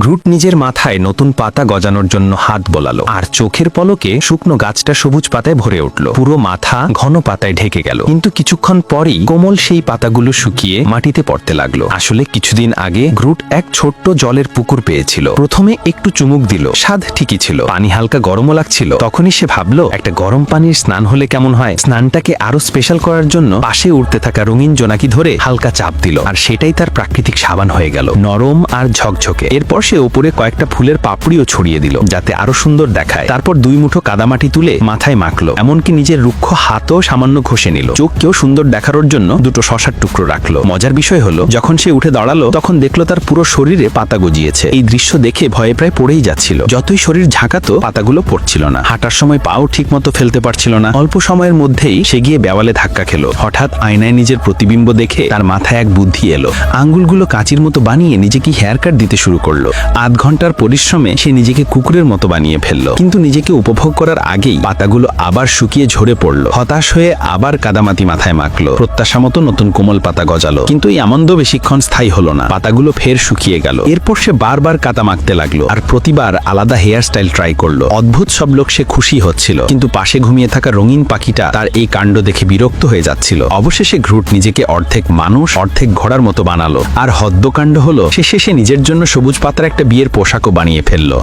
Groot নিজের মাথায় নতুন পাতা গজানোর জন্য হাত বোলালো, আর চোখের পলকে শুকনো গাছটা সবুজ পাতায় ভরে উঠল। পুরো মাথা ঘন পাতায় ঢেকে গেল, কিন্তু কিছুক্ষণ পরেই কোমল সেই পাতাগুলো শুকিয়ে মাটিতে পড়তে লাগলো। আসলে কিছুদিন আগে গ্রুট এক ছোট্ট জলের পুকুর পেয়েছিল। প্রথমে একটু চুমুক দিল, স্বাদ ঠিকই ছিল, পানি হালকা গরমও লাগছিল। তখনই সে ভাবলো, একটা গরম পানির স্নান হলে কেমন হয়। স্নানটাকে আরো স্পেশাল করার জন্য পাশে উঠতে থাকা রঙিন জোনাকি ধরে হালকা চাপ দিল, আর সেটাই তার প্রাকৃতিক সাবান হয়ে গেল, নরম আর ঝকঝকে। এরপর সে উপরে কয়েকটা ফুলের পাপড়িও ছড়িয়ে দিল, যাতে আরো সুন্দর দেখায়। তারপর 2 মুঠো কাদামাটি তুলে মাথায় মাখলো, এমনকি নিজের রুক্ষ হাতও সামান্য ঘষে নিল। চোখকেও সুন্দর দেখানোর জন্য 2টো শশার টুকরো রাখলো। মজার বিষয় হলো, যখন সে উঠে দাঁড়ালো তখন দেখলো তার পুরো শরীরে পাতা গজিয়েছে। এই দৃশ্য দেখে ভয়ে প্রায় পড়েই যাচ্ছিল। যতই শরীর ঝাঁকাতো, পাতাগুলো পড়ছিল না। হাঁটার সময় পাও ঠিক মতো ফেলতে পারছিল না। অল্প সময়ের মধ্যেই সে গিয়ে দেওয়ালে ধাক্কা খেলো। হঠাৎ আয়নায় নিজের প্রতিবিম্ব দেখে তার মাথায় এক বুদ্ধি এলো। আঙ্গুলগুলো কাঁচির মতো বানিয়ে নিজেকে হেয়ার কাট দিতে শুরু করলো। 8 ঘন্টার পরিশ্রমে সে নিজেকে কুকুরের মতো বানিয়ে ফেললো। কিন্তু নিজেকে উপভোগ করার আগেই পাতাগুলো আবার শুকিয়ে ঝরে পড়লো। হতাশ হয়ে আবার কাদামাটি মাথায় মাখলো। প্রত্যাশা মতো নতুন কোমল পাতা গজালো, কিন্তু এই আনন্দ বেশিক্ষণ স্থায়ী হলো না। পাতাগুলো ফের শুকিয়ে গেল। এরপর সে বারবার কাদা মাখতে লাগলো, আর প্রতিবার আলাদা হেয়ার স্টাইল ট্রাই করলো। অদ্ভুত সব লোক সে খুশি হচ্ছিল, কিন্তু পাশে ঘুমিয়ে থাকা রঙিন পাখিটা তার এই কাণ্ড দেখে বিরক্ত হয়ে যাচ্ছিল। অবশেষে গ্রুট নিজেকে অর্ধেক মানুষ অর্ধেক ঘোড়ার মতো বানালো। আর হদ্দকাণ্ড হলো, সে শেষে নিজের জন্য সবুজ পাতার একটা বিয়ের পোশাকও বানিয়ে ফেললো।